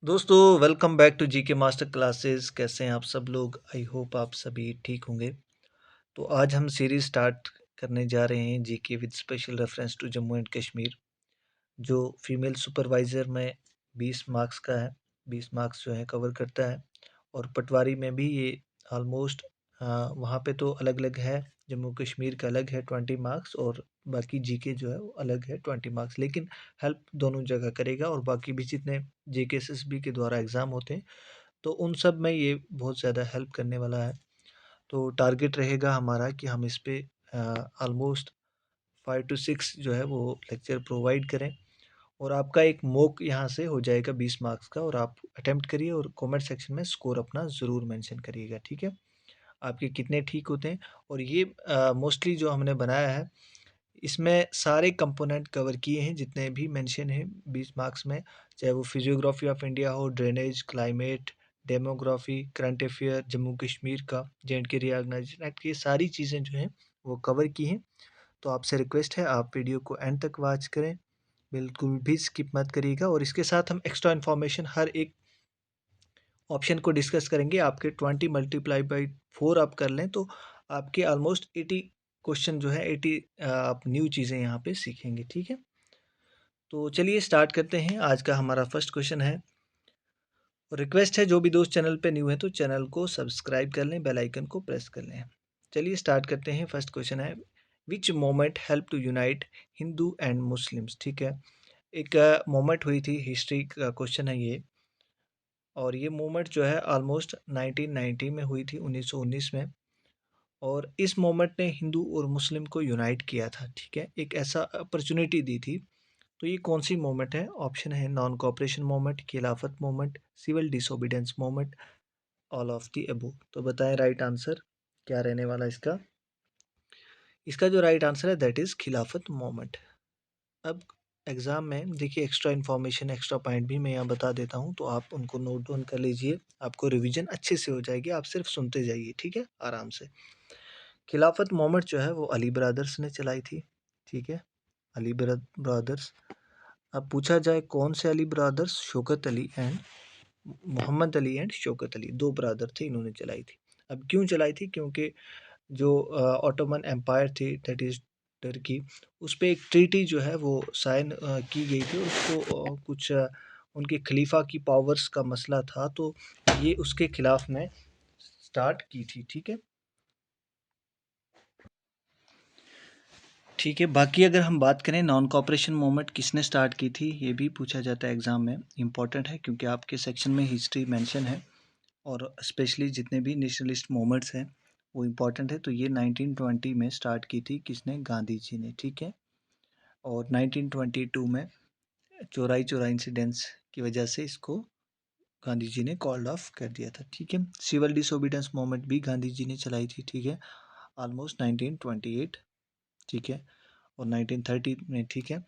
दोस्तों welcome back to GK master classes. कैसे हैं आप सब लोग? आई होप आप सभी ठीक होंगे। तो आज हम सीरीज स्टार्ट करने जा रहे हैं GK with special reference to Jammu and Kashmir, जो फीमेल सुपरवाइज़र में 20 मार्क्स का है। 20 मार्क्स जो है कवर करता है। और पटवारी में भी ये ऑलमोस्ट वहाँ पे तो अलग अलग है। जम्मू कश्मीर का अलग है 20 मार्क्स, और बाकी जीके जो है वो अलग है 20 मार्क्स, लेकिन हेल्प दोनों जगह करेगा। और बाकी भी जितने जेके एसएसबी के द्वारा एग्ज़ाम होते हैं तो उन सब में ये बहुत ज़्यादा हेल्प करने वाला है। तो टारगेट रहेगा हमारा कि हम इस पे ऑलमोस्ट 5 टू 6 जो है वो लेक्चर प्रोवाइड करें। और आपका एक मॉक यहाँ से हो जाएगा 20 मार्क्स का, और आप अटेम्प्ट करिए और कमेंट सेक्शन में स्कोर अपना ज़रूर मेंशन करिएगा, ठीक है? आपके कितने ठीक होते हैं। और ये मोस्टली जो हमने बनाया है, इसमें सारे कंपोनेंट कवर किए हैं जितने भी मेंशन हैं 20 मार्क्स में। चाहे वो फिजियोग्राफी ऑफ इंडिया हो, drainage, climate, demography, current affair, Jammu Kashmir का, जेएंडके रीऑर्गेनाइजेशन एक्ट, ये सारी चीज़ें जो हैं वो कवर की हैं। तो आपसे रिक्वेस्ट है आप वीडियो को एंड तक वॉच करें, बिल्कुल भी स्किप मत करिएगा। और इसके साथ हम एक्स्ट्रा इन्फॉर्मेशन हर एक ऑप्शन को डिस्कस करेंगे। आपके 20 मल्टीप्लाई बाई 4 आप कर लें तो आपके ऑलमोस्ट 80 क्वेश्चन जो है 80 आप न्यू चीज़ें यहाँ पे सीखेंगे, ठीक है? तो चलिए स्टार्ट करते हैं। आज का हमारा फर्स्ट क्वेश्चन है, रिक्वेस्ट है जो भी दोस्त चैनल पे न्यू है तो चैनल को सब्सक्राइब कर लें, बेल आइकन को प्रेस कर लें। चलिए स्टार्ट करते हैं। फर्स्ट क्वेश्चन है, which moment help to unite Hindu and Muslims, ठीक है? एक मोमेंट हुई थी, हिस्ट्री का क्वेश्चन है ये। और ये मूवमेंट जो है ऑलमोस्ट 1990 में हुई थी, 1919 में। और इस मूवमेंट ने हिंदू और मुस्लिम को यूनाइट किया था, ठीक है? एक ऐसा अपॉर्चुनिटी दी थी। तो ये कौन सी मूवमेंट है? ऑप्शन है non cooperation movement, Khilafat movement, civil disobedience movement, all of the above. तो बताएं राइट आंसर क्या रहने वाला इसका? इसका जो राइट आंसर है दैट इज़ खिलाफत मूवमेंट। अब एग्ज़ाम में देखिए एक्स्ट्रा इन्फॉर्मेशन, एक्स्ट्रा पॉइंट भी मैं यहाँ बता देता हूँ, तो आप उनको नोट डाउन कर लीजिए। आपको रिवीजन अच्छे से हो जाएगी, आप सिर्फ सुनते जाइए, ठीक है? आराम से। खिलाफत मूवमेंट जो है वो अली ब्रदर्स ने चलाई थी, ठीक है? अली ब्रदर्स। अब पूछा जाए कौन से Ali brothers? Shaukat Ali and Mohammad Ali and Shaukat Ali, दो ब्रदर थे, इन्होंने चलाई थी। अब क्यों चलाई थी? क्योंकि जो ऑटोमन एम्पायर थी, दैट इज़ टर्की, उस पे एक ट्रीटी जो है वो साइन की गई थी। उसको कुछ उनके खलीफा की पावर्स का मसला था, तो ये उसके खिलाफ में स्टार्ट की थी, ठीक है? ठीक है, बाकी अगर हम बात करें नॉन कॉपरेशन मूवमेंट किसने स्टार्ट की थी, ये भी पूछा जाता है एग्ज़ाम में। इंपॉर्टेंट है क्योंकि आपके सेक्शन में हिस्ट्री मेंशन है, और स्पेशली जितने भी नेशनलिस्ट मूवमेंट्स हैं वो इम्पॉर्टेंट है। तो ये 1920 में स्टार्ट की थी किसने? गांधी जी ने, ठीक है? और 1922 में चौराई चौरा इंसिडेंट्स की वजह से इसको गांधी जी ने कॉल्ड ऑफ कर दिया था, ठीक है? सिविल डिसोबीडियंस मूवमेंट भी गांधी जी ने चलाई थी, ठीक है? ऑलमोस्ट 1928, ठीक है? और 1930 में, ठीक है?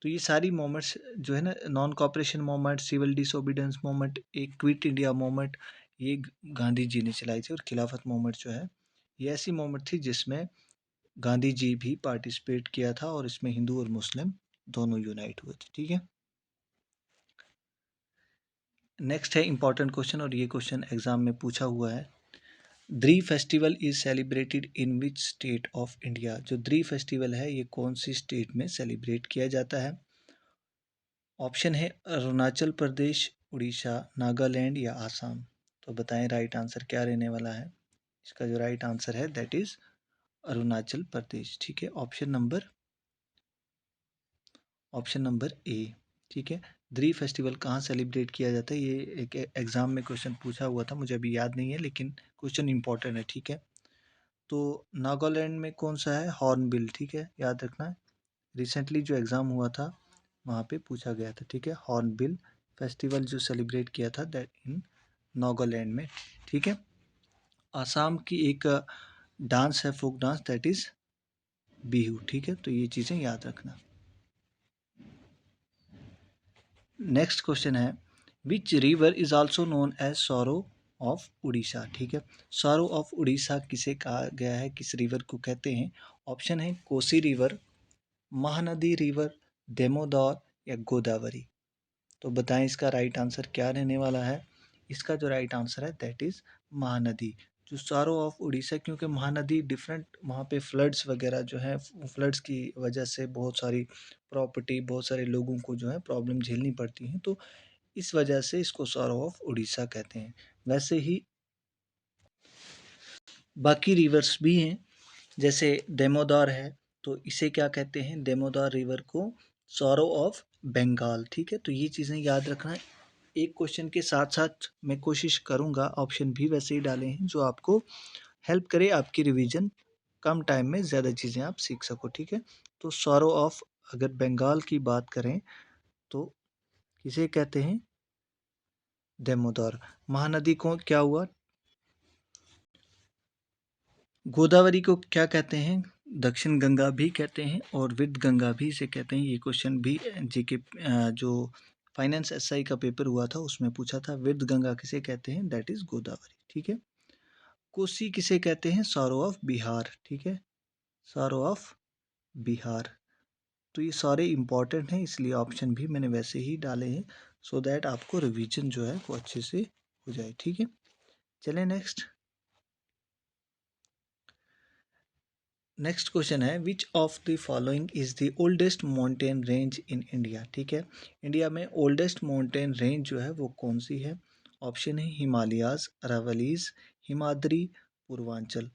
तो ये सारी मूवमेंट्स जो है ना, non cooperation movement, civil disobedience movement, एक क्विट इंडिया मूवमेंट, ये गांधी जी ने चलाई थी। और खिलाफत मूवमेंट जो है ये ऐसी मूवमेंट थी जिसमें गांधी जी भी पार्टिसिपेट किया था, और इसमें हिंदू और मुस्लिम दोनों यूनाइट हुए थे, ठीक है? नेक्स्ट है इंपॉर्टेंट क्वेश्चन, और ये क्वेश्चन एग्जाम में पूछा हुआ है। द्री festival is celebrated in which state of India? जो द्री फेस्टिवल है ये कौन सी स्टेट में सेलिब्रेट किया जाता है? ऑप्शन है अरुणाचल प्रदेश, उड़ीसा, नागालैंड या आसाम। तो बताएं राइट आंसर क्या रहने वाला है? इसका जो राइट आंसर है दैट इज अरुणाचल प्रदेश, ठीक है? ऑप्शन नंबर ए, ठीक है? द्री फेस्टिवल कहाँ सेलिब्रेट किया जाता है? ये एक एग्जाम में क्वेश्चन पूछा हुआ था, मुझे अभी याद नहीं है, लेकिन क्वेश्चन इंपॉर्टेंट है, ठीक है? तो नागालैंड में कौन सा है? हॉर्नबिल, ठीक है? याद रखना है, रिसेंटली जो एग्ज़ाम हुआ था वहाँ पे पूछा गया था, ठीक है? हॉर्नबिल फेस्टिवल जो सेलिब्रेट किया था दैट इन नागालैंड में, ठीक है? आसाम की एक डांस है, folk dance, that is Bihu, ठीक है? तो ये चीज़ें याद रखना। नेक्स्ट क्वेश्चन है, which river is also known as sorrow of Orissa, ठीक है? सॉरो ऑफ उड़ीसा किसे कहा गया है, किस रिवर को कहते हैं? ऑप्शन है कोसी रिवर, महानदी रिवर, दामोदर या गोदावरी। तो बताएं इसका राइट आंसर क्या रहने वाला है। इसका जो राइट आंसर है दैट इज़ महानदी, जो सारो ऑफ उड़ीसा, क्योंकि महानदी डिफरेंट वहाँ पे फ्लड्स वगैरह जो है, फ्लड्स की वजह से बहुत सारी प्रॉपर्टी, बहुत सारे लोगों को जो है प्रॉब्लम झेलनी पड़ती हैं, तो इस वजह से इसको सारो ऑफ उड़ीसा कहते हैं। वैसे ही बाकी रिवर्स भी हैं, जैसे दामोदर है, तो इसे क्या कहते हैं, दामोदर रिवर को सॉरो ऑफ बंगाल। ठीक है, तो ये चीज़ें याद रखना है। एक क्वेश्चन के साथ साथ मैं कोशिश करूँगा ऑप्शन भी वैसे ही डाले हैं जो आपको हेल्प करे आपकी रिवीजन, कम टाइम में ज़्यादा चीज़ें आप सीख सको। ठीक है, तो सॉरो ऑफ अगर बंगाल की बात करें तो किसे कहते हैं, दामोदर। महानदी को क्या हुआ, गोदावरी को क्या कहते हैं, दक्षिण गंगा भी कहते हैं और विद गंगा भी इसे कहते हैं। ये क्वेश्चन भी जीके जो फाइनेंस एसआई का पेपर हुआ था उसमें पूछा था, विद गंगा किसे कहते हैं, दैट इज गोदावरी। ठीक है, कोसी किसे कहते हैं, सारो ऑफ बिहार। ठीक है, सारो ऑफ बिहार। तो ये सारे इंपॉर्टेंट हैं, इसलिए ऑप्शन भी मैंने वैसे ही डाले हैं, सो दैट आपको रिवीजन जो है वो अच्छे से हो जाए। ठीक है, चलें नेक्स्ट। नेक्स्ट क्वेश्चन है, which of the following is the oldest mountain range in India. ठीक है, इंडिया में ओल्डेस्ट माउंटेन रेंज जो है वो कौन सी है। ऑप्शन है हिमालयाज, अरावलीज, हिमाद्री, पूर्वांचल।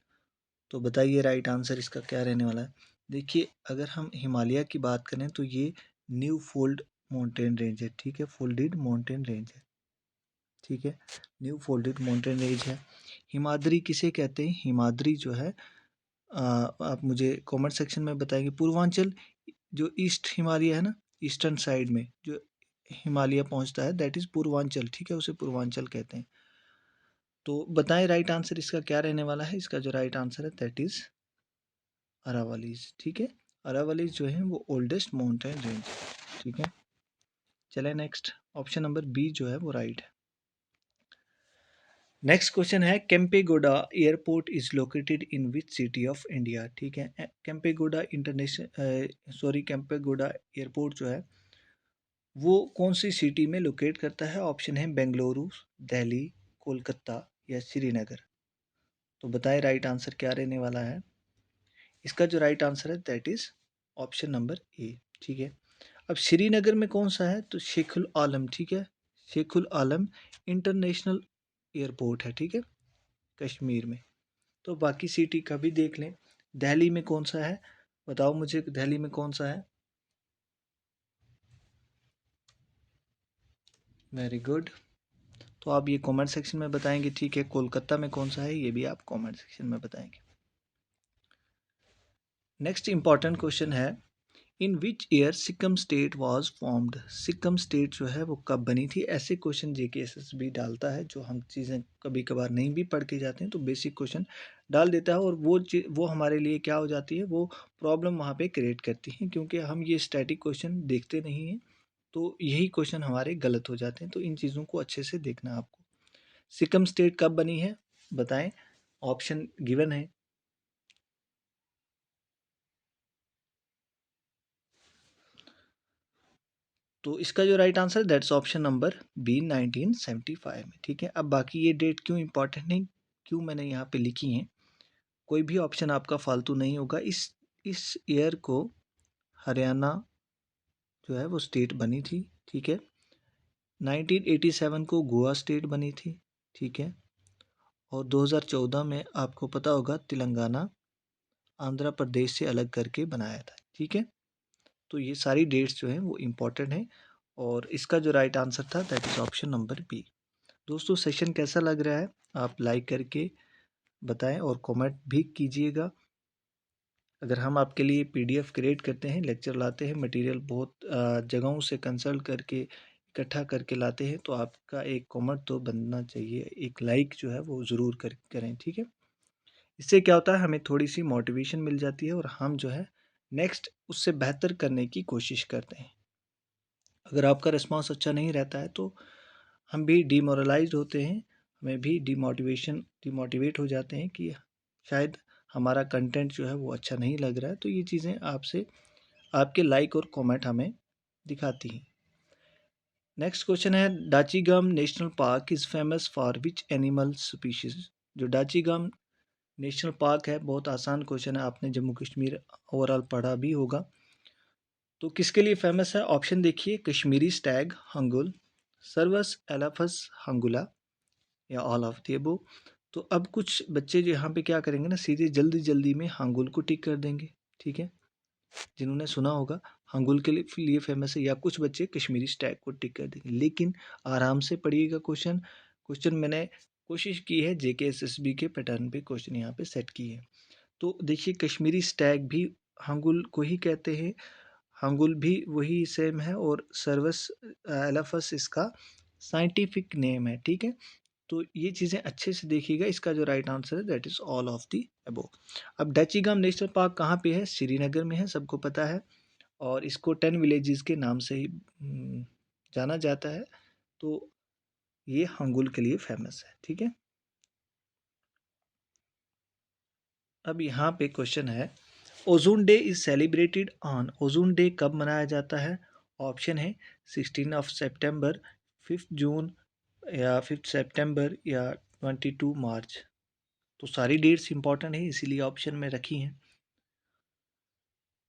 तो बताइए राइट आंसर इसका क्या रहने वाला है। देखिए, अगर हम हिमालय की बात करें तो ये न्यू फोल्ड माउंटेन रेंज है। ठीक है, फोल्डेड माउंटेन रेंज है। ठीक है, न्यू फोल्डेड माउंटेन रेंज है। हिमाद्री किसे कहते हैं, हिमाद्री जो है आप मुझे कमेंट सेक्शन में बताएंगे। पूर्वांचल जो ईस्ट हिमालय है ना, ईस्टर्न साइड में जो हिमालय पहुंचता है दैट इज पूर्वांचल। ठीक है, उसे पूर्वांचल कहते हैं। तो बताएं राइट आंसर इसका क्या रहने वाला है। इसका जो राइट आंसर है दैट इज अरावलीज। ठीक है, अरावलीज जो है वो ओल्डेस्ट माउंटेन रेंज है। ठीक है, चले नेक्स्ट। ऑप्शन नंबर बी जो है वो राइट है। नेक्स्ट क्वेश्चन है, Kempegowda airport is located in which city of India. ठीक है, केम्पेगोडा केम्पेगोडा एयरपोर्ट जो है वो कौन सी सिटी में लोकेट करता है। ऑप्शन है बेंगलुरु, दिल्ली, कोलकाता या श्रीनगर। तो बताएं राइट आंसर क्या रहने वाला है। इसका जो राइट आंसर है that is option number A. ठीक है, अब श्रीनगर में कौन सा है, तो शेखुल आलम। ठीक है, शेखुल आलम इंटरनेशनल एयरपोर्ट है। ठीक है, कश्मीर में। तो बाकी सिटी का भी देख लें। दिल्ली में कौन सा है, बताओ मुझे, दिल्ली में कौन सा है। वेरी गुड, तो आप ये कमेंट सेक्शन में बताएंगे। ठीक है, कोलकाता में कौन सा है ये भी आप कमेंट सेक्शन में बताएंगे। नेक्स्ट इंपॉर्टेंट क्वेश्चन है, in which year Sikkim state was formed. Sikkim state जो है वो कब बनी थी। ऐसे क्वेश्चन जेकेएसएसबी डालता है, जो हम चीज़ें कभी कभार नहीं भी पढ़ के जाते हैं तो बेसिक क्वेश्चन डाल देता है, और वो हमारे लिए क्या हो जाती है, वो प्रॉब्लम वहाँ पे क्रिएट करती है, क्योंकि हम ये स्टैटिक क्वेश्चन देखते नहीं हैं, तो यही क्वेश्चन हमारे गलत हो जाते हैं। तो इन चीज़ों को अच्छे से देखना आपको। सिक्किम स्टेट कब बनी है, बताएं। ऑप्शन गिवन है। तो इसका जो right answer that's option number B 1975 में। ठीक है, अब बाकी ये डेट क्यों इंपॉर्टेंट नहीं, क्यों मैंने यहाँ पे लिखी हैं, कोई भी ऑप्शन आपका फालतू नहीं होगा। इस ईयर को हरियाणा जो है वो स्टेट बनी थी। ठीक है, 1987 को गोवा स्टेट बनी थी। ठीक है, और 2014 में आपको पता होगा तेलंगाना आंध्र प्रदेश से अलग करके बनाया था। ठीक है, तो ये सारी डेट्स जो हैं वो इम्पॉर्टेंट हैं, और इसका जो राइट आंसर था that is option number B. दोस्तों, सेशन कैसा लग रहा है आप लाइक करके बताएं और कमेंट भी कीजिएगा। अगर हम आपके लिए पीडीएफ क्रिएट करते हैं, लेक्चर लाते हैं, मटेरियल बहुत जगहों से कंसल्ट करके इकट्ठा करके लाते हैं, तो आपका एक कमेंट तो बनना चाहिए, एक लाइक जो है वो ज़रूर करें। ठीक है, इससे क्या होता है, हमें थोड़ी सी मोटिवेशन मिल जाती है और हम जो है नेक्स्ट उससे बेहतर करने की कोशिश करते हैं। अगर आपका रिस्पॉन्स अच्छा नहीं रहता है तो हम भी डिमोरलाइज्ड होते हैं, हमें भी डिमोटिवेट हो जाते हैं कि शायद हमारा कंटेंट जो है वो अच्छा नहीं लग रहा है। तो ये चीज़ें आपसे आपके लाइक और कमेंट हमें दिखाती हैं। नेक्स्ट क्वेश्चन है, Dachigam national park is famous for which animal species. जो डाचीगम नेशनल पार्क है, बहुत आसान क्वेश्चन है, आपने जम्मू कश्मीर ओवरऑल पढ़ा भी होगा। तो किसके लिए फेमस है? ऑप्शन देखिए, कश्मीरी स्टैग हंगुल, सर्वस एलाफस हंगुला, या ऑल ऑफ द अबव। तो अब कुछ बच्चे जो यहाँ पे क्या करेंगे ना, सीधे जल्दी जल्दी में हंगुल को टिक कर देंगे, ठीक है, जिन्होंने सुना होगा हंगुल के लिए फेमस है, या कुछ बच्चे कश्मीरी स्टैग को टिक कर देंगे। लेकिन आराम से पढ़िएगा क्वेश्चन। क्वेश्चन मैंने कोशिश की है JKSSB के पैटर्न पे क्वेश्चन यहाँ पे सेट की है। तो देखिए, कश्मीरी स्टैग भी हंगुल को ही कहते हैं, हंगुल भी वही सेम है, और सर्वस एलाफस इसका साइंटिफिक नेम है, ठीक है। तो ये चीज़ें अच्छे से देखिएगा। इसका जो राइट आंसर है that is all of the above. अब डचीगाम नेशनल पार्क कहाँ पे है? श्रीनगर में है, सबको पता है, और इसको 10 विलेजेस के नाम से ही जाना जाता है। तो ये हंगुल के लिए फेमस है, ठीक है। अब यहाँ पे क्वेश्चन है, ozone day is celebrated on. Ozone day कब मनाया जाता है? ऑप्शन है 16 सितंबर, 5 जून, या 5 सितंबर, या 22 मार्च। तो सारी डेट्स इंपॉर्टेंट है, इसीलिए ऑप्शन में रखी हैं।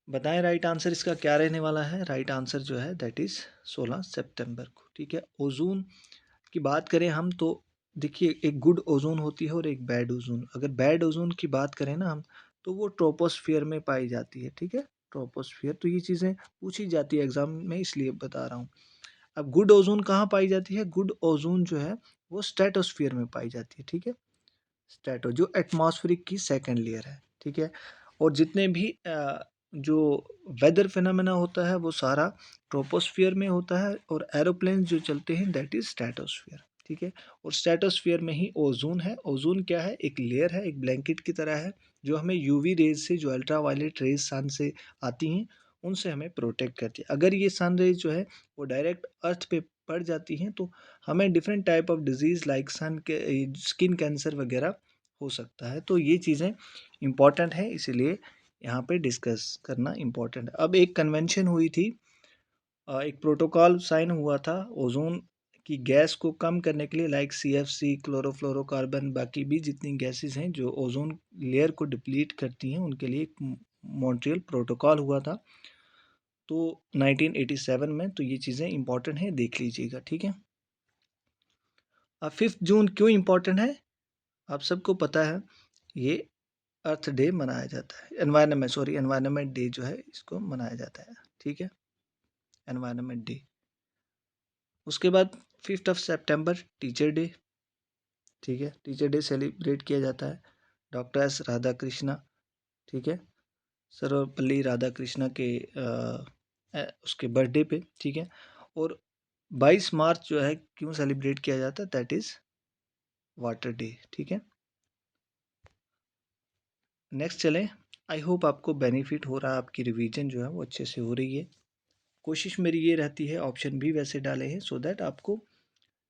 बताएं राइट आंसर इसका क्या रहने वाला है? राइट आंसर जो है दैट इज़ 16 सितंबर को, ठीक है। ओजोन की बात करें हम, तो देखिए, एक गुड ओजोन होती है और एक बैड ओजोन। अगर बैड ओजोन की बात करें ना हम, तो वो ट्रोपोस्फियर में पाई जाती है, ठीक है, ट्रोपोस्फियर। तो ये चीज़ें पूछी जाती है एग्जाम में, इसलिए बता रहा हूँ। अब गुड ओजोन कहाँ पाई जाती है? गुड ओजोन जो है वो स्ट्रेटोस्फियर में पाई जाती है, ठीक है, स्ट्रेटो जो एटमॉस्फेरिक की सेकंड लेयर है, ठीक है। और जितने भी जो वेदर फिनोमेना होता है वो सारा ट्रोपोस्फियर में होता है, और एरोप्लेन जो चलते हैं दैट इज स्ट्रेटोस्फियर, ठीक है। और स्ट्रेटोस्फियर में ही ओजोन है। ओजोन क्या है? एक लेयर है, एक ब्लैंकेट की तरह है, जो हमें यूवी रेज से, जो अल्ट्रा वायलेट रेज सन से आती हैं, उनसे हमें प्रोटेक्ट करती है। अगर ये सन रेज जो है वो डायरेक्ट अर्थ पे पड़ जाती हैं, तो हमें different type of disease like sun के स्किन कैंसर वगैरह हो सकता है। तो ये चीज़ें इम्पॉर्टेंट हैं, इसीलिए यहाँ पे डिस्कस करना इम्पॉर्टेंट है। अब एक कन्वेंशन हुई थी, एक प्रोटोकॉल साइन हुआ था ओजोन की गैस को कम करने के लिए, लाइक CFC, क्लोरोफ्लोरोकार्बन, बाकी भी जितनी गैसेस हैं जो ओजोन लेयर को डिप्लीट करती हैं, उनके लिए एक मॉन्ट्रियल प्रोटोकॉल हुआ था, तो 1987 में। तो ये चीज़ें इंपॉर्टेंट हैं, देख लीजिएगा, ठीक है। अब 5 जून क्यों इम्पोर्टेंट है? आप सबको पता है, ये अर्थ डे मनाया जाता है, एनवायरनमेंट डे जो है इसको मनाया जाता है, ठीक है, एनवायरनमेंट डे। उसके बाद 5 सितंबर टीचर डे, ठीक है, टीचर डे सेलिब्रेट किया जाता है। डॉक्टर S राधाकृष्णा, ठीक है, सर्वपल्ली राधाकृष्णा के उसके बर्थडे पे, ठीक है। और 22 मार्च जो है क्यों सेलिब्रेट किया जाता है? दैट इज़ वाटर डे, ठीक है। नेक्स्ट चलें। आई होप आपको बेनिफिट हो रहा है, आपकी रिवीजन जो है वो अच्छे से हो रही है। कोशिश मेरी ये रहती है, ऑप्शन भी वैसे डाले हैं सो दैट आपको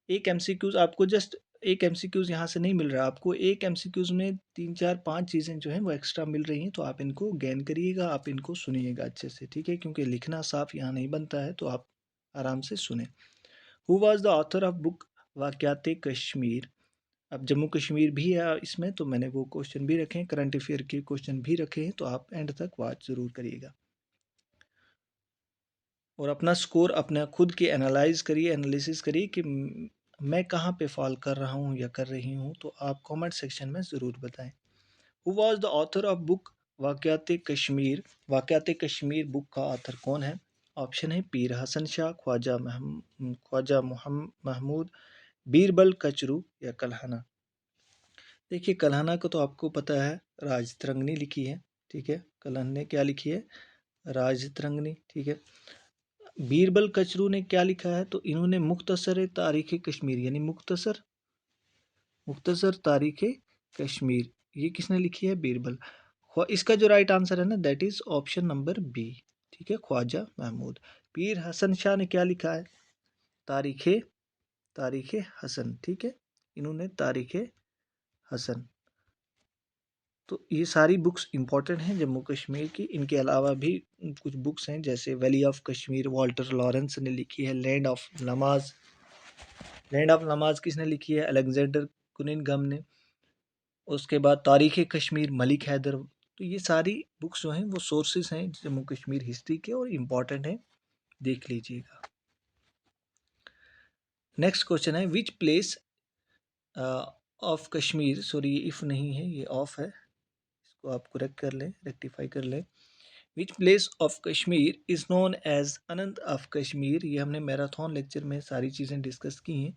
एक MCQs, आपको जस्ट एक MCQs यहाँ से नहीं मिल रहा, आपको एक MCQs में 3 4 5 चीज़ें जो हैं वो एक्स्ट्रा मिल रही हैं। तो आप इनको गेन करिएगा, आप इनको सुनिएगा अच्छे से, ठीक है, क्योंकि लिखना साफ यहाँ नहीं बनता है, तो आप आराम से सुने। Who was the author of book Waqiat Kashmir? अब जम्मू कश्मीर भी है इसमें, तो मैंने वो क्वेश्चन भी रखे हैं, करंट अफेयर के क्वेश्चन भी रखे हैं, तो आप एंड तक वॉच ज़रूर करिएगा और अपना स्कोर अपना खुद के एनालाइज करिए, एनालिसिस करिए कि मैं कहाँ पे फॉल कर रहा हूँ या कर रही हूँ। तो आप कमेंट सेक्शन में ज़रूर बताएं। Who was the author of book Waqiat Kashmir? Waqiat Kashmir book का ऑथर कौन है? ऑप्शन है पीर हसन शाह, ख्वाजा महमूद, बीरबल कचरू, या कल्हना। देखिए, कल्हना को तो आपको पता है, राजतरंगिणी लिखी है, ठीक है। कल्हन ने क्या लिखी है? राजतरंगिणी, ठीक है। बीरबल कचरू ने क्या लिखा है? तो इन्होंने मुख्तसर तारीख़ कश्मीर, यानी मुख्तसर तारीख़ कश्मीर, ये किसने लिखी है? बीरबल। इसका जो राइट आंसर है ना that is option number B, ठीक है, ख्वाजा महमूद। पीर हसन शाह ने क्या लिखा है? तारीख़ तारीख़ हसन, ठीक है, इन्होंने तारीख़ हसन। तो ये सारी बुक्स इंपॉर्टेंट हैं जम्मू कश्मीर की। इनके अलावा भी कुछ बुक्स हैं जैसे valley of Kashmir, Walter Lawrence ने लिखी है। लैंड ऑफ नमाज किसने लिखी है? अलेक्जेंडर कुनिनघम ने। उसके बाद तारीख़ कश्मीर, मलिक हैदर। तो ये सारी बुक्स जो हैं वो सोर्सेस हैं जम्मू कश्मीर हिस्ट्री के और इम्पॉर्टेंट हैं, देख लीजिएगा। नेक्स्ट क्वेश्चन है विच place of Kashmir, sorry if नहीं है, ये ऑफ है, इसको आप करेक्ट कर लें, रेक्टिफाई कर लें। Which place of Kashmir is known as Anant of Kashmir. ये हमने मैराथन लेक्चर में सारी चीज़ें डिस्कस की हैं।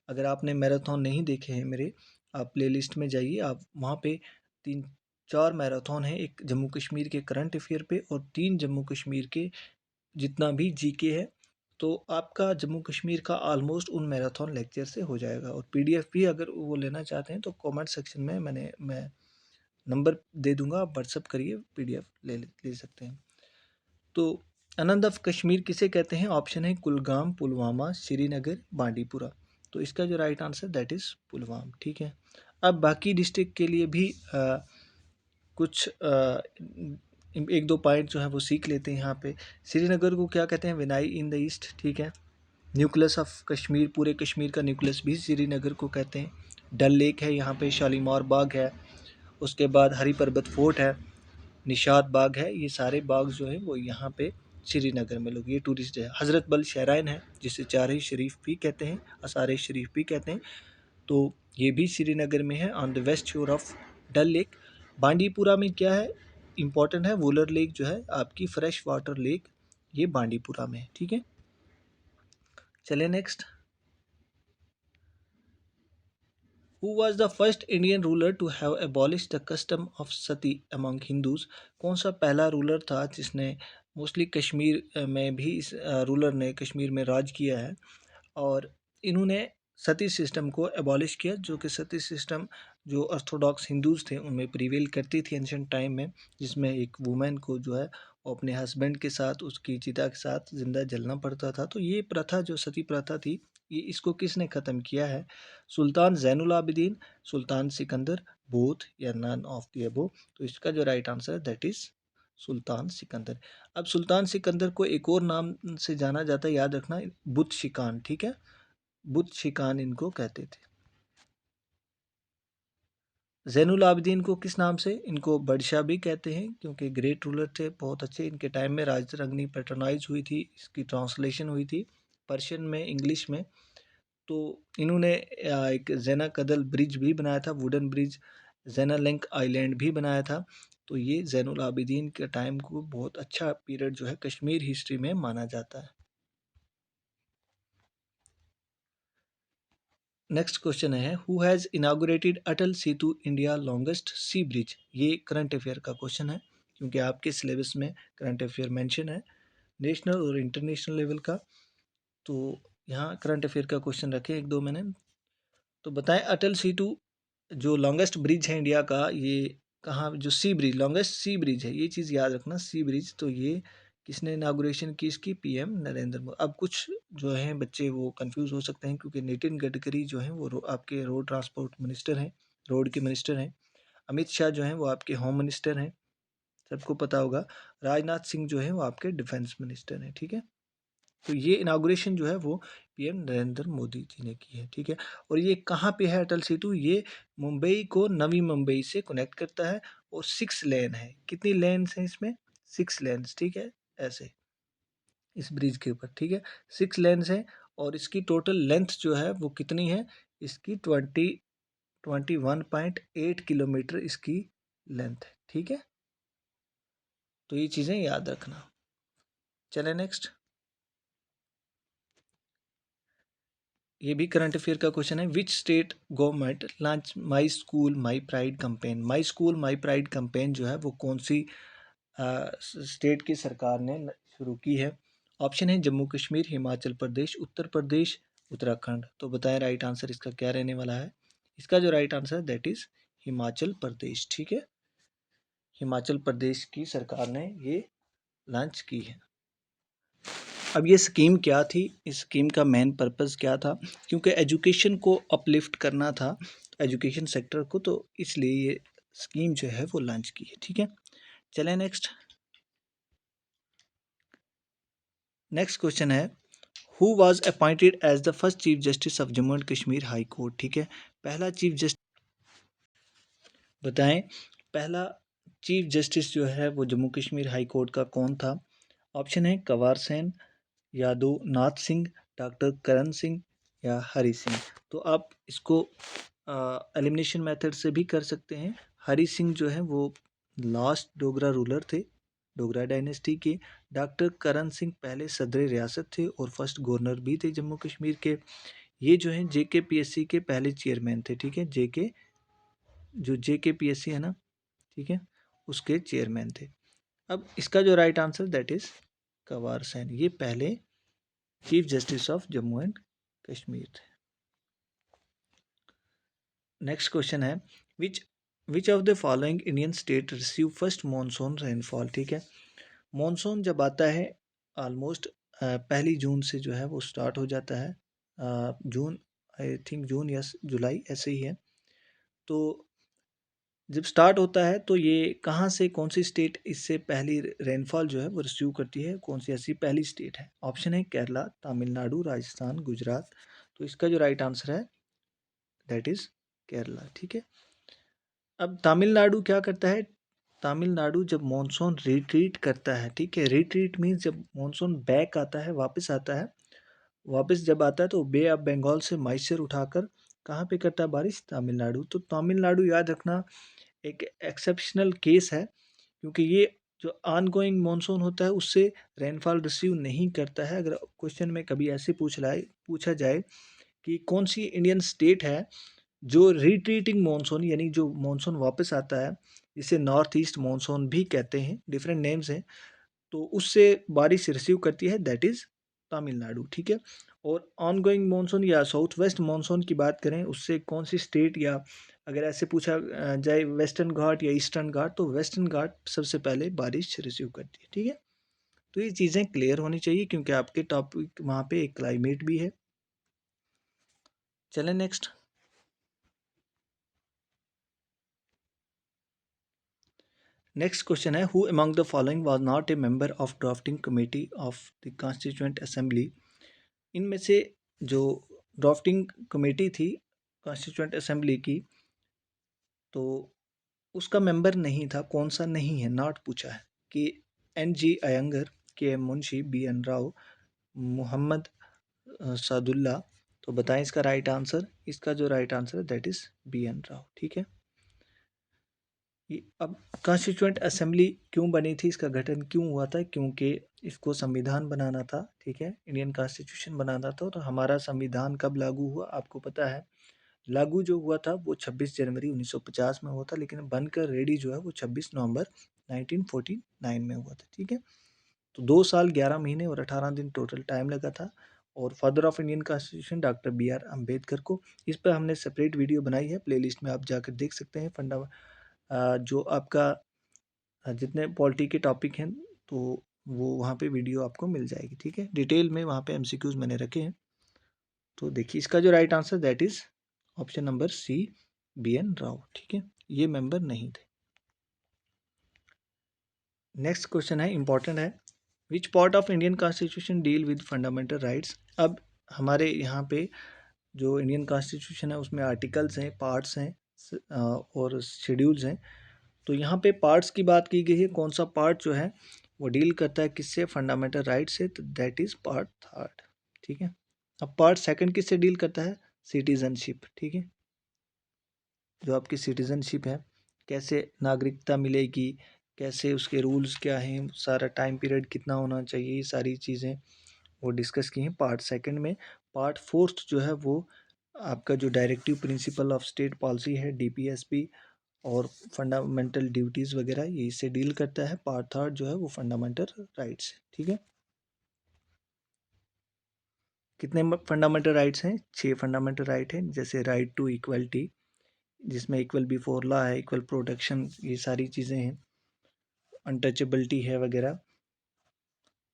अगर आपने मैराथन नहीं देखे हैं मेरे, आप प्लेलिस्ट में जाइए, आप वहाँ पे 3-4 मैराथन हैं, एक जम्मू कश्मीर के करंट अफेयर पे और 3 जम्मू कश्मीर के जितना भी जीके है। तो आपका जम्मू कश्मीर का ऑलमोस्ट उन मैराथन लेक्चर से हो जाएगा। और पीडीएफ भी अगर वो लेना चाहते हैं तो कमेंट सेक्शन में मैं नंबर दे दूंगा, आप व्हाट्सअप करिए, पीडीएफ ले सकते हैं। तो आनंद ऑफ कश्मीर किसे कहते हैं? ऑप्शन है कुलगाम, पुलवामा, श्रीनगर, बांडीपुरा। तो इसका जो राइट आंसर दैट इज़ पुलवाम। ठीक है, अब बाकी डिस्ट्रिक्ट के लिए भी कुछ एक दो पॉइंट जो है वो सीख लेते हैं यहाँ पे। श्रीनगर को क्या कहते हैं? विनाई इन द ईस्ट। ठीक है, न्यूक्लियस ऑफ कश्मीर, पूरे कश्मीर का न्यूक्लियस भी श्रीनगर को कहते हैं। डल लेक है यहाँ पे, शालीमार बाग है, उसके बाद हरी पर्वत फोर्ट है, निशात बाग है। ये सारे बाग जो है वो यहाँ पे श्रीनगर में लोग, ये टूरिस्ट है। हज़रत बल शहराइन है जिसे चार शरीफ भी कहते हैं, असार शरीफ भी कहते हैं, तो ये भी श्रीनगर में है ऑन द वेस्ट शोर ऑफ डल लेक। बांडीपुरा में क्या है इम्पॉर्टेंट है? वुलर लेक जो है आपकी, फ्रेश वाटर लेक, ये बांडीपुरा में है। ठीक है, चले next. Who was the first Indian ruler to have abolished the custom of sati among Hindus? कौन सा पहला रूलर था जिसने, मोस्टली कश्मीर में भी इस रूलर ने कश्मीर में राज किया है और इन्होंने सती सिस्टम को एबॉलिश किया, जो कि सती सिस्टम जो ऑर्थोडॉक्स हिंदूज़ थे उनमें प्रीवेल करती थी एंशिएंट टाइम में, जिसमें एक वुमेन को जो है अपने हस्बैंड के साथ उसकी चिता के साथ ज़िंदा जलना पड़ता था। तो ये प्रथा जो सती प्रथा थी, ये इसको किसने ख़त्म किया है? सुल्तान ज़ैनुल आबिदीन, सुल्तान सिकंदर, बोथ या नन ऑफ द अबव। तो इसका जो राइट आंसर है दैट इज़ सुल्तान सिकंदर। अब सुल्तान सिकंदर को एक और नाम से जाना जाता है, याद रखना, बुत शिकान। ठीक है, बुत शिकान इनको कहते थे। ज़ैनुल आबिदीन को किस नाम से? इनको बडशाह भी कहते हैं क्योंकि ग्रेट रूलर थे, बहुत अच्छे। इनके टाइम में राजरंगनी पैटर्नाइज हुई थी, इसकी ट्रांसलेशन हुई थी पर्शियन में, इंग्लिश में। तो इन्होंने एक ज़ैना कदल ब्रिज भी बनाया था, वुडन ब्रिज, ज़ैना लिंक आइलैंड भी बनाया था। तो ये ज़ैनुल आबिदीन के टाइम को बहुत अच्छा पीरियड जो है कश्मीर हिस्ट्री में माना जाता है। नेक्स्ट क्वेश्चन है who has inaugurated Atal Setu India longest sea bridge. ये करंट अफेयर का क्वेश्चन है क्योंकि आपके सिलेबस में करंट अफेयर मेंशन है नेशनल और इंटरनेशनल लेवल का। तो यहाँ करंट अफेयर का क्वेश्चन रखें एक दो मैंने। तो बताएं अटल सेतु जो लॉन्गेस्ट ब्रिज है इंडिया का, ये कहाँ, जो सी ब्रिज, लॉन्गेस्ट सी ब्रिज है, ये चीज़ याद रखना, सी ब्रिज। तो ये किसने इनागुरेशन की इसकी? पीएम नरेंद्र मोदी। अब कुछ जो हैं बच्चे वो कंफ्यूज हो सकते हैं क्योंकि नितिन गडकरी जो हैं वो आपके रोड ट्रांसपोर्ट मिनिस्टर हैं, रोड के मिनिस्टर हैं। अमित शाह जो हैं वो आपके होम मिनिस्टर हैं, सबको पता होगा। राजनाथ सिंह जो हैं वो आपके डिफेंस मिनिस्टर हैं। ठीक है, तो ये इनागुरेशन जो है वो पीएम नरेंद्र मोदी जी ने की है। ठीक है, और ये कहाँ पे है अटल सेतु? ये मुंबई को नवी मुंबई से कनेक्ट करता है और 6 लेन है। कितनी लेन्स हैं इसमें? 6 लेन्स। ठीक है, ऐसे इस ब्रिज के ऊपर। ठीक है, 6 लेन्स हैं और इसकी टोटल लेंथ जो है वो कितनी है? इसकी 21.8 किलोमीटर इसकी लेंथ है। ठीक है, तो ये चीज़ें याद रखना। चले नेक्स्ट। ये भी करंट अफेयर का क्वेश्चन है which state government launch my school my pride campaign. My school my pride campaign जो है वो कौन सी स्टेट की सरकार ने शुरू की है? ऑप्शन है जम्मू कश्मीर, हिमाचल प्रदेश, उत्तर प्रदेश, उत्तराखंड। तो बताएं राइट आंसर इसका क्या रहने वाला है? इसका जो राइट आंसर है दैट इज़ हिमाचल प्रदेश। ठीक है, हिमाचल प्रदेश की सरकार ने ये लॉन्च की है। अब ये स्कीम क्या थी, इस स्कीम का मेन पर्पस क्या था? क्योंकि एजुकेशन को अपलिफ्ट करना था, एजुकेशन सेक्टर को, तो इसलिए ये स्कीम जो है वो लॉन्च की है। ठीक है, चलें नेक्स्ट क्वेश्चन है, who was appointed as the first chief justice of Jammu and Kashmir high court. ठीक है, पहला चीफ जस्टिस बताएं, पहला चीफ जस्टिस जो है वो जम्मू कश्मीर हाई कोर्ट का कौन था। ऑप्शन है कंवर सेन, यादव नाथ सिंह, डॉक्टर करण सिंह या हरि सिंह। तो आप इसको एलिमिनेशन मेथड से भी कर सकते हैं। हरि सिंह जो है वो लास्ट डोगरा रूलर थे, डोगरा डायनेस्टी के। डॉक्टर करण सिंह पहले सदर रियासत थे और फर्स्ट गवर्नर भी थे जम्मू कश्मीर के। ये जो है JKPSC के पहले चेयरमैन थे। ठीक है, जो JKPSC है ना, ठीक है, उसके चेयरमैन थे। अब इसका जो right answer that is Kanwar Sen, ये पहले chief justice of Jammu and Kashmir थे। नेक्स्ट क्वेश्चन है, which of the following Indian state receive first monsoon rainfall. ठीक है, मॉनसून जब आता है ऑलमोस्ट 1 जून से जो है वो स्टार्ट हो जाता है। जून, आई थिंक जून या जुलाई ऐसे ही है। तो जब स्टार्ट होता है तो ये कहाँ से, कौन सी स्टेट इससे पहली रेनफॉल जो है वो रिसीव करती है, कौन सी ऐसी पहली स्टेट है। ऑप्शन है केरला, तमिलनाडु, राजस्थान, गुजरात। तो इसका जो राइट आंसर है दैट इज केरला। ठीक है, अब तमिलनाडु क्या करता है, तमिलनाडु जब मॉनसून रिट्रीट करता है, ठीक है, रिट्रीट मीन्स जब मॉनसून बैक आता है, वापस आता है, वापस जब आता है तो बे ऑफ बंगाल से मॉइस्चर उठाकर कहाँ पे करता है बारिश, तमिलनाडु। तो तमिलनाडु याद रखना एक एक्सेप्शनल केस है, क्योंकि ये जो ऑनगोइंग मॉनसून होता है उससे रेनफॉल रिसीव नहीं करता है। अगर क्वेश्चन में कभी ऐसे पूछा जाए कि कौन सी इंडियन स्टेट है जो रिट्रीटिंग मॉनसून, यानी जो मॉनसून वापस आता है, जिसे नॉर्थ ईस्ट मॉनसून भी कहते हैं, डिफरेंट नेम्स हैं, तो उससे बारिश रिसीव करती है, दैट इज़ तमिलनाडु। ठीक है, और ऑनगोइंग मॉनसून या साउथ वेस्ट मॉनसून की बात करें, उससे कौन सी स्टेट, या अगर ऐसे पूछा जाए वेस्टर्न घाट या ईस्टर्न घाट, तो वेस्टर्न घाट सबसे पहले बारिश रिसीव करती है। ठीक है, तो ये चीज़ें क्लियर होनी चाहिए क्योंकि आपके टॉपिक वहाँ पे एक क्लाइमेट भी है। चलें नेक्स्ट क्वेश्चन है, who among the following was not a member of drafting committee of the constituent assembly. इनमें से जो ड्राफ्टिंग कमेटी थी कॉन्स्टिट्यूएंट असेंबली की, तो उसका मेंबर नहीं था, कौन सा नहीं है, नॉट पूछा है कि NG Iyengar, KM Munshi, BN Rao, Mohammad Sadulla. तो बताएं इसका राइट आंसर। इसका जो राइट आंसर है दैट इज BN राव। ठीक है, अब कॉन्स्टिट्यूएंट असेंबली क्यों बनी थी, इसका गठन क्यों हुआ था, क्योंकि इसको संविधान बनाना था। ठीक है, इंडियन कॉन्स्टिट्यूशन बनाना था। तो हमारा संविधान कब लागू हुआ आपको पता है, लागू जो हुआ था वो 26 जनवरी 1950 में हुआ था, लेकिन बनकर रेडी जो है वो 26 नवंबर 1949 में हुआ था। ठीक है, तो 2 साल 11 महीने और 18 दिन टोटल टाइम लगा था। और father of Indian constitution doctor BR Ambedkar को, इस पर हमने सेपरेट वीडियो बनाई है, प्लेलिस्ट में आप जाकर देख सकते हैं। जो आपका जितने पॉलिटी के टॉपिक हैं तो वो वहाँ पे वीडियो आपको मिल जाएगी। ठीक है, डिटेल में वहाँ पे MCQs मैंने रखे हैं। तो देखिए इसका जो right answer that is option number C, BN Rao. ठीक है, ये मेंबर नहीं थे। नेक्स्ट क्वेश्चन है, इंपॉर्टेंट है, which part of Indian constitution deal with fundamental rights. अब हमारे यहाँ पे जो इंडियन कॉन्स्टिट्यूशन है उसमें आर्टिकल्स हैं, पार्ट्स हैं और शेड्यूल्स हैं। तो यहाँ पे पार्ट्स की बात की गई है, कौन सा पार्ट जो है वो डील करता है किससे, फंडामेंटल राइट से, तो दैट इज पार्ट 3। ठीक है, अब पार्ट 2 किससे डील करता है, सिटीजनशिप। ठीक है, जो आपकी सिटीजनशिप है, कैसे नागरिकता मिलेगी, कैसे उसके रूल्स क्या हैं, सारा टाइम पीरियड कितना होना चाहिए, ये सारी चीज़ें वो डिस्कस की हैं पार्ट 2 में। पार्ट 4 जो है वो आपका जो directive principle of state policy है, DPSP, और फंडामेंटल ड्यूटीज़ वगैरह ये इससे डील करता है। पार्ट 3 जो है वो फंडामेंटल राइट्स है। ठीक है, कितने फंडामेंटल राइट्स हैं, 6 फंडामेंटल राइट हैं, जैसे राइट टू इक्वलिटी, जिसमें इक्वल बिफोर लॉ है, इक्वल प्रोटेक्शन, ये सारी चीज़ें हैं, अनटचेबिलिटी है वगैरह।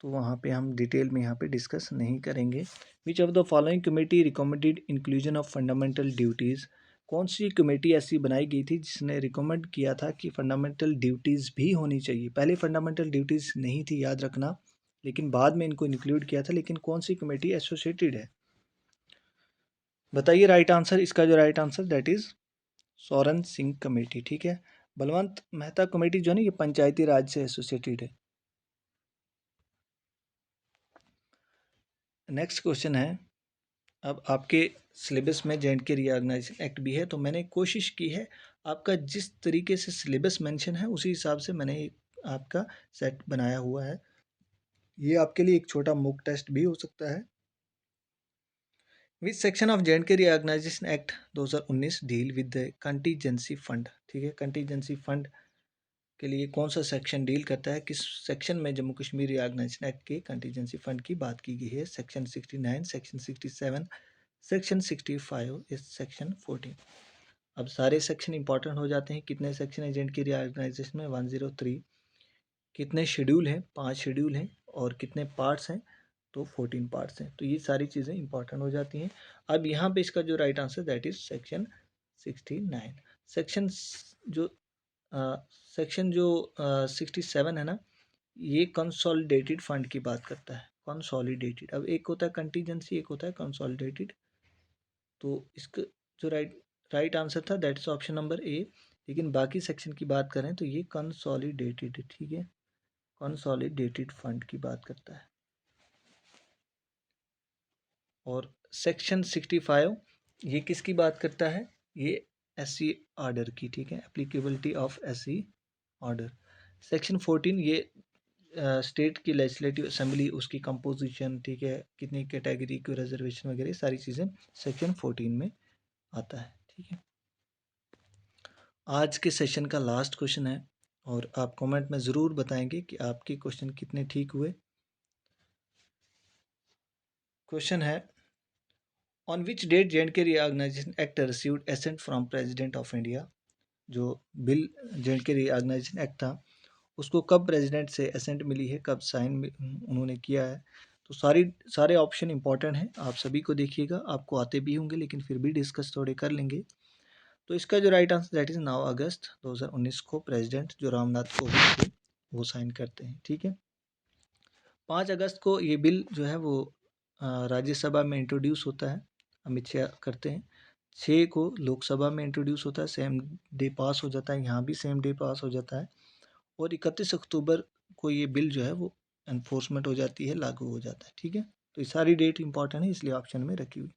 तो वहाँ पे हम डिटेल में यहाँ पे डिस्कस नहीं करेंगे। Which of the following committee recommended inclusion of fundamental duties कौन सी कमेटी ऐसी बनाई गई थी जिसने रिकमेंड किया था कि फंडामेंटल ड्यूटीज़ भी होनी चाहिए? पहले फंडामेंटल ड्यूटीज़ नहीं थी, याद रखना, लेकिन बाद में इनको इंक्लूड किया था। लेकिन कौन सी कमेटी एसोसिएटेड है? बताइए राइट आंसर। इसका जो right answer that is Soren Singh committee. ठीक है। बलवंत मेहता कमेटी जो है ना, ये पंचायती राज से एसोसिएटेड है। नेक्स्ट क्वेश्चन है, अब आपके सिलेबस में जे.एंड.के रीऑर्गेनाइजेशन एक्ट भी है, तो मैंने कोशिश की है आपका जिस तरीके से सिलेबस मेंशन है उसी हिसाब से मैंने आपका सेट बनाया हुआ है। ये आपके लिए एक छोटा मॉक टेस्ट भी हो सकता है। विच सेक्शन ऑफ जे.एंड.के reorganisation act 2019 deal with the contingency fund? ठीक है, कंटीजेंसी फंड के लिए कौन सा सेक्शन डील करता है? किस सेक्शन में जम्मू कश्मीर रीऑर्गेनाइजेशन एक्ट के कंटीजेंसी फंड की बात की गई है? सेक्शन 69, सेक्शन 67, सेक्शन 65 या सेक्शन 14? अब सारे सेक्शन इंपॉर्टेंट हो जाते हैं। कितने सेक्शन है जे.एंड.के रीऑर्गेनाइजेशन में? 103। कितने शेड्यूल हैं? 5 शेड्यूल हैं। और कितने पार्ट्स हैं? तो 14 पार्ट्स हैं। तो ये सारी चीज़ें इंपॉर्टेंट हो जाती हैं। अब यहाँ पे इसका जो right answer that is section 69। Section जो सेक्शन जो 67 है ना, ये कंसोलिडेटेड फंड की बात करता है। कंसोलिडेटेड, अब एक होता है कंटीजेंसी, एक होता है कंसोलिडेटेड। तो इसका जो राइट आंसर था that is option number A. लेकिन बाकी सेक्शन की बात करें तो ये कंसोलिडेटेड, ठीक है, कंसोलिडेटेड फंड की बात करता है। और सेक्शन 65 ये किसकी बात करता है? ये एससी ऑर्डर की, ठीक है, applicability of SC order. Section 14 ये स्टेट की लेजिस्लेटिव असेंबली, उसकी कंपोजिशन, ठीक है, कितनी कैटेगरी की रिजर्वेशन वगैरह सारी चीज़ें सेक्शन 14 में आता है। ठीक है, आज के सेशन का लास्ट क्वेश्चन है और आप कमेंट में ज़रूर बताएंगे कि आपके क्वेश्चन कितने ठीक हुए। क्वेश्चन है, ऑन विच डेट जे.एंड.के reorganisation act received assent from president of India? जो बिल जे.एंड.के रीऑर्गेनाइजेशन एक्ट था उसको कब प्रेसिडेंट से एसेंट मिली है, कब साइन उन्होंने किया है? तो सारे ऑप्शन इंपॉर्टेंट हैं, आप सभी को देखिएगा, आपको आते भी होंगे लेकिन फिर भी डिस्कस थोड़े कर लेंगे। तो इसका जो राइट आंसर दैट इज 9 अगस्त 2019 को प्रेसिडेंट जो रामनाथ कोविंद थे वो साइन करते हैं। ठीक है, 5 अगस्त को ये बिल जो है वो राज्यसभा में इंट्रोड्यूस होता है, अमित शाह करते हैं। 6 को लोकसभा में इंट्रोड्यूस होता है, सेम डे पास हो जाता है, यहाँ भी सेम डे पास हो जाता है। और 31 अक्टूबर को ये बिल जो है वो एनफोर्समेंट हो जाती है, लागू हो जाता है। ठीक है, तो ये सारी डेट इंपॉर्टेंट है इसलिए ऑप्शन में रखी हुई।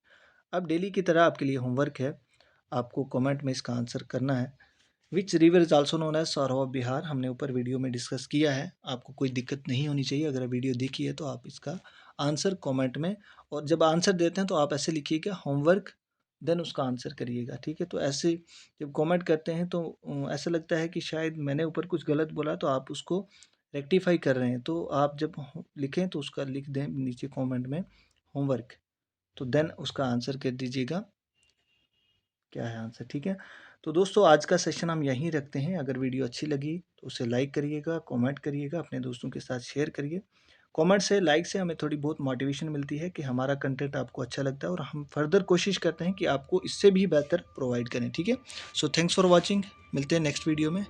अब डेली की तरह आपके लिए होमवर्क है, आपको कमेंट में इसका आंसर करना है। Which river is also known as sorrow of Bihar? हमने ऊपर वीडियो में डिस्कस किया है, आपको कोई दिक्कत नहीं होनी चाहिए। अगर वीडियो देखी है तो आप इसका आंसर कमेंट में, और जब आंसर देते हैं तो आप ऐसे लिखिएगा होमवर्क देन उसका आंसर करिएगा। ठीक है, तो ऐसे जब कमेंट करते हैं तो ऐसा लगता है कि शायद मैंने ऊपर कुछ गलत बोला, तो आप उसको रेक्टिफाई कर रहे हैं। तो आप जब लिखें तो उसका लिख दें नीचे कमेंट में होमवर्क, तो देन उसका आंसर कर दीजिएगा क्या है आंसर। ठीक है, तो दोस्तों आज का सेशन हम यहीं रखते हैं। अगर वीडियो अच्छी लगी तो उसे लाइक करिएगा, कमेंट करिएगा, अपने दोस्तों के साथ शेयर करिए। कमेंट से, लाइक से हमें थोड़ी बहुत मोटिवेशन मिलती है कि हमारा कंटेंट आपको अच्छा लगता है और हम फर्दर कोशिश करते हैं कि आपको इससे भी बेहतर प्रोवाइड करें। ठीक है, सो थैंक्स फॉर वॉचिंग, मिलते हैं नेक्स्ट वीडियो में।